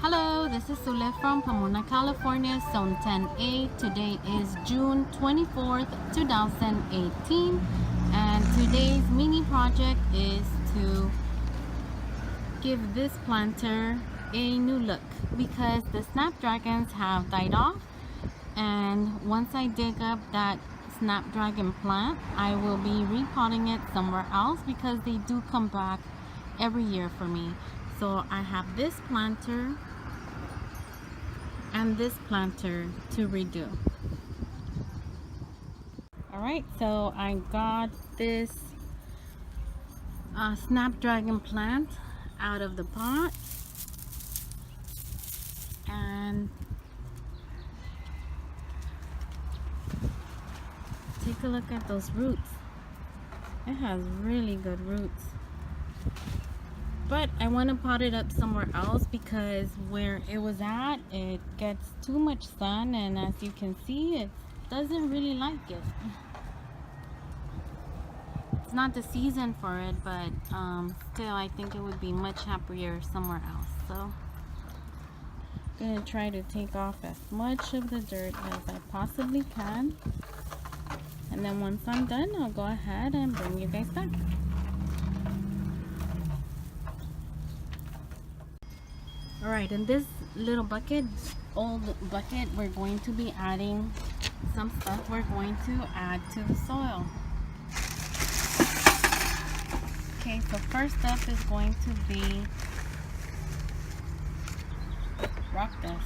Hello, this is Zulema from Pomona, California, Zone 10A. Today is June 24th, 2018, and today's mini project is to give this planter a new look because the snapdragons have died off, and once I dig up that snapdragon plant, I will be repotting it somewhere else because they do come back every year for me. So I have this planter and this planter to redo. Alright, so I got this snapdragon plant out of the pot, and take a look at those roots. It has really good roots. But I want to pot it up somewhere else because where it was at, it gets too much sun, and as you can see, it doesn't really like it. It's not the season for it, but still I think it would be much happier somewhere else. So I'm going to try to take off as much of the dirt as I possibly can. And then once I'm done, I'll go ahead and bring you guys back. Alright, in this little bucket, old bucket, we're going to be adding some stuff we're going to add to the soil. Okay, so first up is going to be rock dust.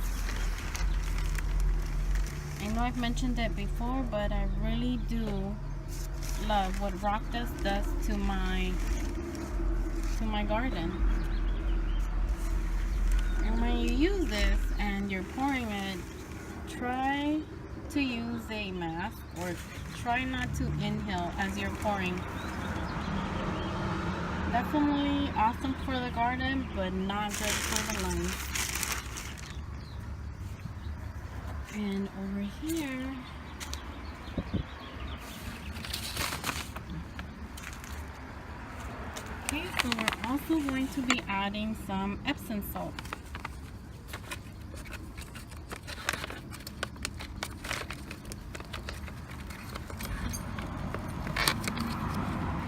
I know I've mentioned it before, but I really do love what rock dust does to my garden. And when you use this and you're pouring it, try to use a mask or try not to inhale as you're pouring. Definitely awesome for the garden, but not good for the lungs. And over here, okay, so we're also going to be adding some Epsom salt.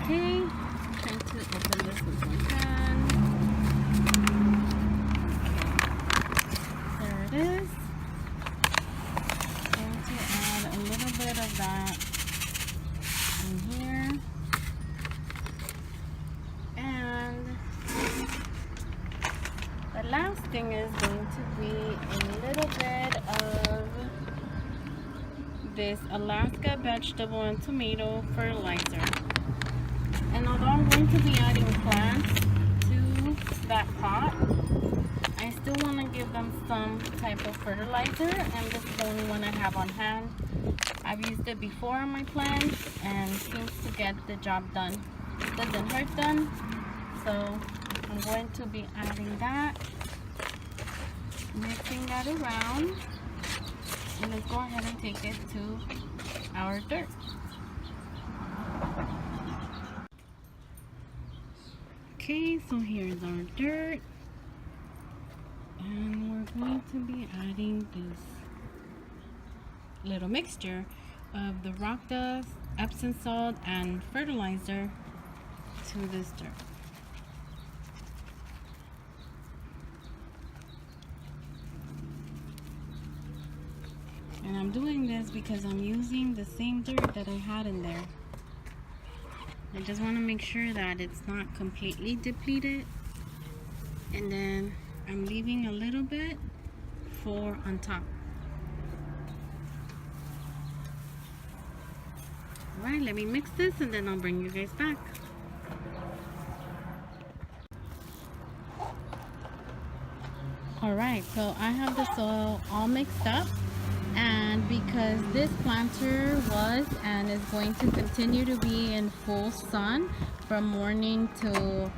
Okay, trying to open this with one hand. There it is. Going to add a little bit of that in here. And the last thing is going to be a little bit of this Alaska vegetable and tomato fertilizer. And although I'm going to be adding plants to that pot, I still want to give them some type of fertilizer, and this is the only one I have on hand. I've used it before on my plants and seems to get the job done. It doesn't hurt them, so I'm going to be adding that, mixing that around, and let's go ahead and take it to our dirt. Okay, so here's our dirt, and we're going to be adding this little mixture of the rock dust, Epsom salt, and fertilizer to this dirt. And I'm doing this because I'm using the same dirt that I had in there. I just want to make sure that it's not completely depleted, and then I'm leaving a little bit for on top. Alright, let me mix this and then I'll bring you guys back. Alright, so I have the soil all mixed up. And because this planter was and is going to continue to be in full sun from morning to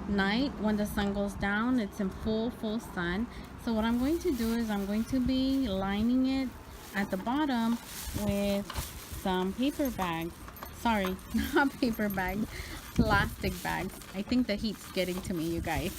night, when the sun goes down, it's in full sun. So what I'm going to do is I'm going to be lining it at the bottom with some paper bags. Sorry, not paper bags. plastic bags. I think the heat's getting to me, you guys.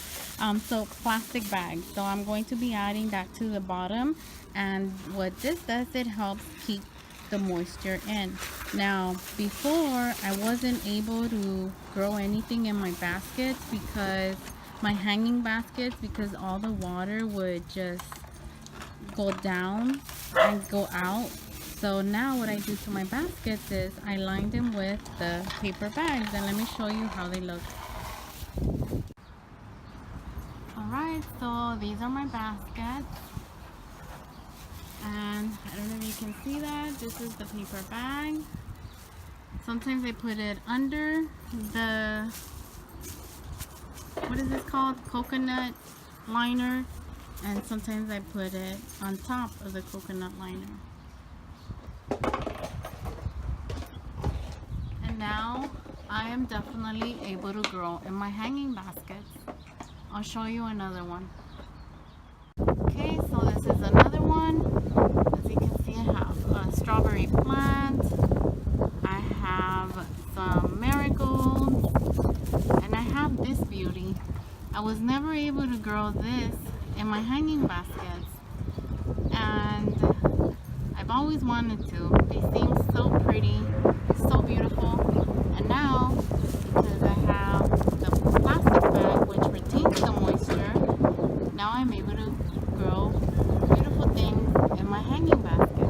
So plastic bags. So I'm going to be adding that to the bottom, and what this does, it helps keep the moisture in. Now, before I wasn't able to grow anything in my baskets, because my hanging baskets, because all the water would just go down and go out. So now what I do to my baskets is I line them with the paper bags, and let me show you how they look. Alright, so these are my baskets, and I don't know if you can see that. This is the paper bag. Sometimes I put it under the, what is this called, coconut liner, and sometimes I put it on top of the coconut liner. And now I am definitely able to grow in my hanging baskets. I'll show you another one. Okay, so this is another one. As you can see, I have a strawberry plant, I have some marigolds, and I have this beauty. I was never able to grow this in my hanging baskets, and I've always wanted to. They seem so pretty, so beautiful, and now because I have the plastic bag which retains the moisture, now I'm able to grow beautiful things in my hanging basket.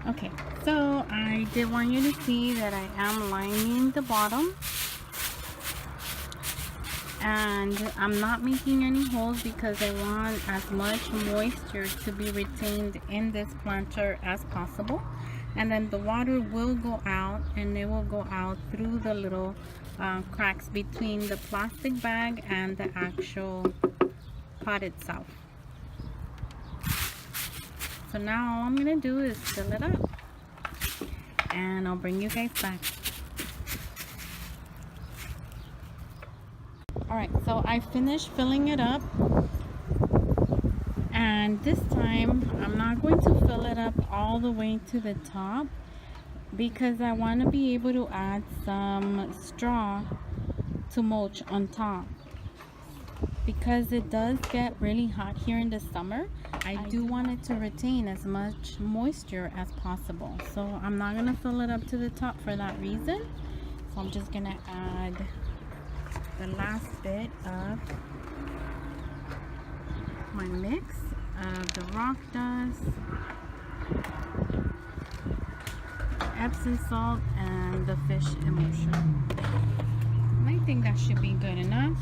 Okay, so I did want you to see that I am lining the bottom, and I'm not making any holes because I want as much moisture to be retained in this planter as possible. And then the water will go out, and it will go out through the little cracks between the plastic bag and the actual pot itself. So now all I'm gonna do is fill it up, and I'll bring you guys back. Alright, so I finished filling it up, and this time I'm not going to fill it up all the way to the top because I want to be able to add some straw to mulch on top. Because it does get really hot here in the summer, I do want it to retain as much moisture as possible. So I'm not going to fill it up to the top for that reason. So I'm just going to add the last bit of my mix of the rock dust, Epsom salt, and the fish emulsion. I think that should be good enough.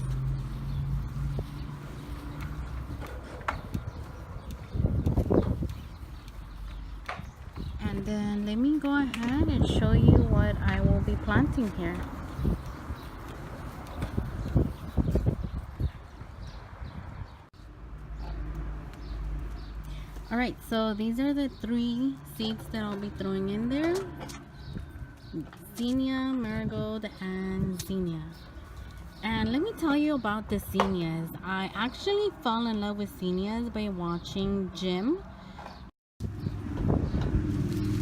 And then let me go ahead and show you what I will be planting here. Alright, so these are the 3 seeds that I'll be throwing in there. Zinnia, marigold, and zinnia. And let me tell you about the zinnias. I actually fell in love with zinnias by watching Jim.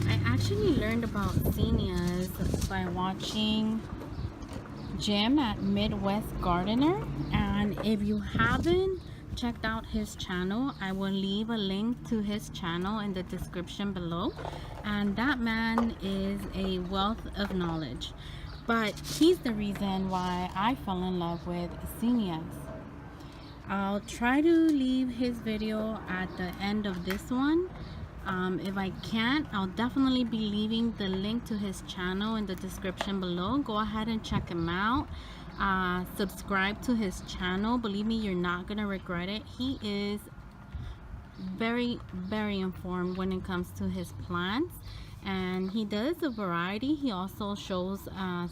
I actually learned about zinnias by watching Jim at Midwest Gardener. And if you haven't checked out his channel, I will leave a link to his channel in the description below. And that man is a wealth of knowledge, but he's the reason why I fell in love with zinnias. I'll try to leave his video at the end of this one. If I can't, I'll definitely be leaving the link to his channel in the description below. Go ahead and check him out. Subscribe to his channel. Believe me, you're not gonna regret it. He is very informed when it comes to his plants, and he does a variety. He also shows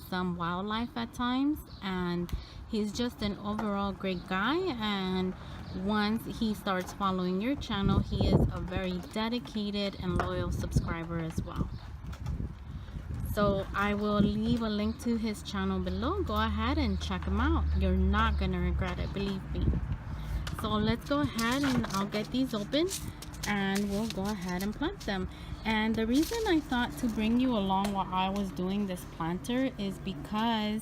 some wildlife at times, and he's just an overall great guy. And once he starts following your channel, he is a very dedicated and loyal subscriber as well. So I will leave a link to his channel below. Go ahead and check him out. You're not gonna regret it, believe me. So let's go ahead and I'll get these open. and we'll go ahead and plant them. And the reason I thought to bring you along while I was doing this planter is because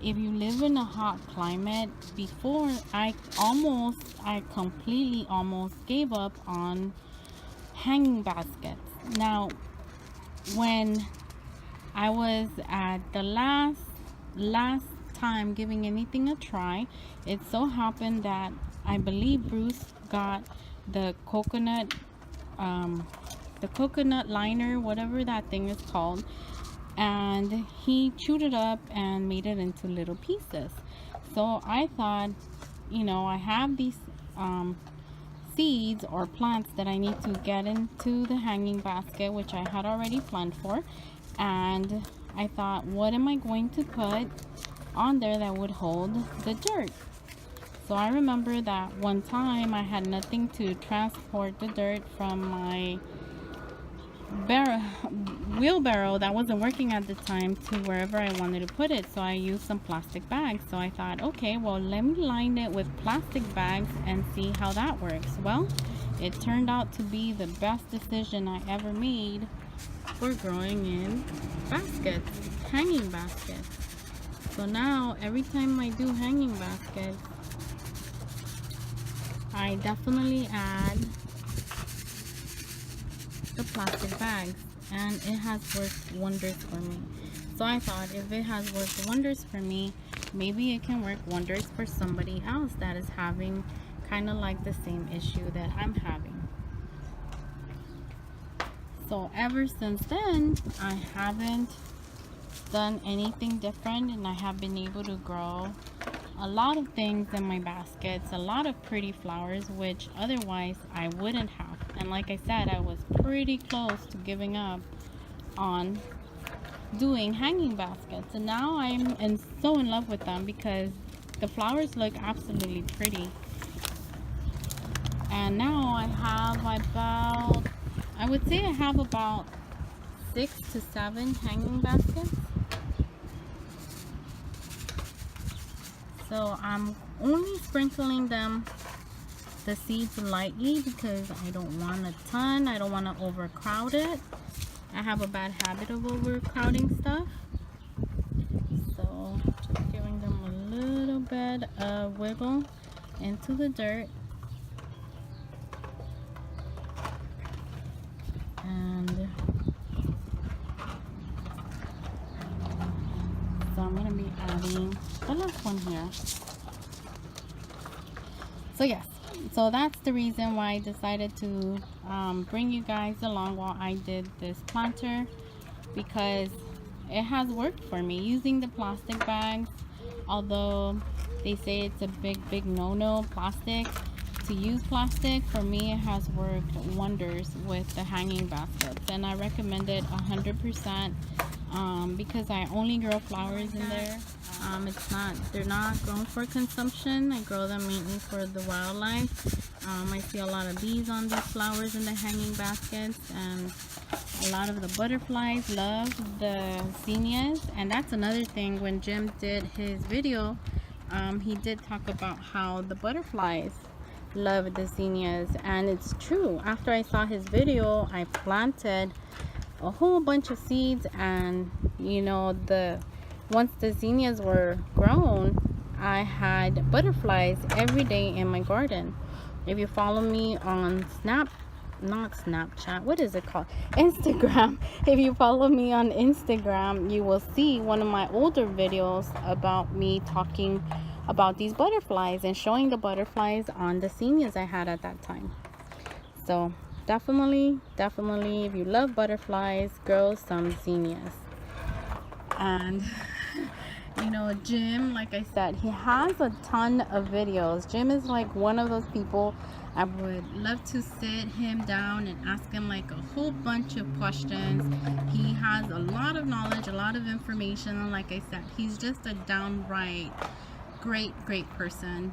if you live in a hot climate, before I completely almost gave up on hanging baskets. Now, when I was at the last time giving anything a try, it so happened that I believe Bruce got the coconut liner, whatever that thing is called, and he chewed it up and made it into little pieces. So I thought, you know, I have these seeds or plants that I need to get into the hanging basket, which I had already planned for, and I thought, what am I going to put on there that would hold the dirt? So I remember that one time I had nothing to transport the dirt from my wheelbarrow that wasn't working at the time to wherever I wanted to put it. So I used some plastic bags. So I thought, okay, well, let me line it with plastic bags and see how that works. Well, it turned out to be the best decision I ever made for growing in baskets, hanging baskets. So now every time I do hanging baskets, I definitely add the plastic bags, and it has worked wonders for me. So I thought, if it has worked wonders for me, maybe it can work wonders for somebody else that is having kind of like the same issue that I'm having. So ever since then, I haven't done anything different, and I have been able to grow a lot of things in my baskets, a lot of pretty flowers, which otherwise I wouldn't have. And like I said, I was pretty close to giving up on doing hanging baskets, and now I'm so in love with them because the flowers look absolutely pretty. And now I have about, I would say I have about 6 to 7 hanging baskets. So I'm only sprinkling the seeds lightly because I don't want a ton. I don't want to overcrowd it. I have a bad habit of overcrowding stuff. So just giving them a little bit of wiggle into the dirt. And so I'm going to be adding the last one here. So yes, so that's the reason why I decided to bring you guys along while I did this planter, because it has worked for me using the plastic bags. Although they say it's a big no-no plastic, to use plastic, for me it has worked wonders with the hanging baskets, and I recommend it 100%. Because I only grow flowers in there. They're not grown for consumption. I grow them mainly for the wildlife. I see a lot of bees on these flowers in the hanging baskets, and a lot of the butterflies love the zinnias. And that's another thing, when Jim did his video, he did talk about how the butterflies love the zinnias, and it's true. After I saw his video, I planted a whole bunch of seeds, and you know, once the zinnias were grown, I had butterflies every day in my garden. If you follow me on not Snapchat, what is it called, Instagram, if you follow me on Instagram, you will see one of my older videos about me talking about these butterflies and showing the butterflies on the zinnias I had at that time. So definitely, if you love butterflies, grow some zinnias. And you know, Jim, like I said, he has a ton of videos. Jim is like one of those people I would love to sit him down and ask him like a whole bunch of questions. He has a lot of knowledge, a lot of information, and like I said, he's just a downright great person.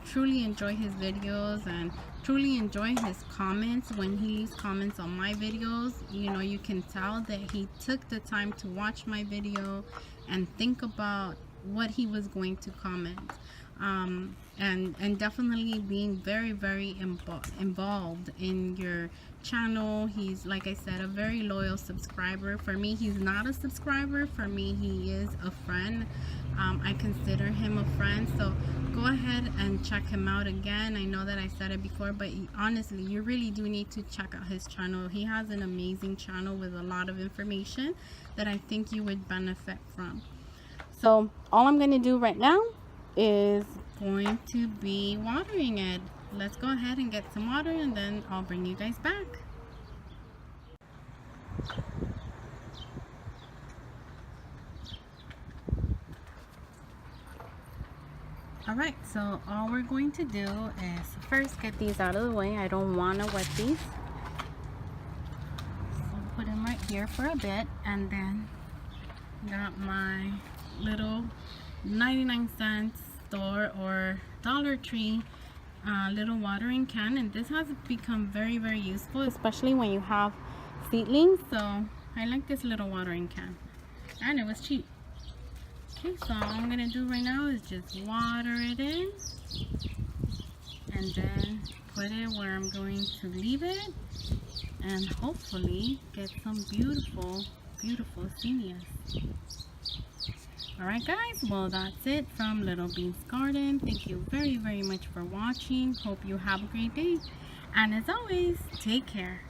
Truly enjoy his videos and truly enjoy his comments. When he leaves comments on my videos, you know, you can tell that he took the time to watch my video and think about what he was going to comment. And definitely being very involved in your channel. He's, like I said, a very loyal subscriber. For me, he's not a subscriber. For me, he is a friend. I consider him a friend, so go ahead and check him out. Again, I know that I said it before, but honestly, you really do need to check out his channel. He has an amazing channel with a lot of information that I think you would benefit from. So all I'm going to do right now is going to be watering it. Let's go ahead and get some water, and then I'll bring you guys back. Alright, so all we're going to do is first get these out of the way. I don't want to wet these. So put them right here for a bit, and then got my little 99-cent store or Dollar Tree little watering can, and this has become very useful, especially when you have seedlings. So I like this little watering can, and it was cheap. Okay, so all I'm gonna do right now is just water it in, and then put it where I'm going to leave it, and hopefully get some beautiful zinnias. Alright guys, well that's it from Little Beans Garden. Thank you very much for watching. Hope you have a great day, and as always, take care.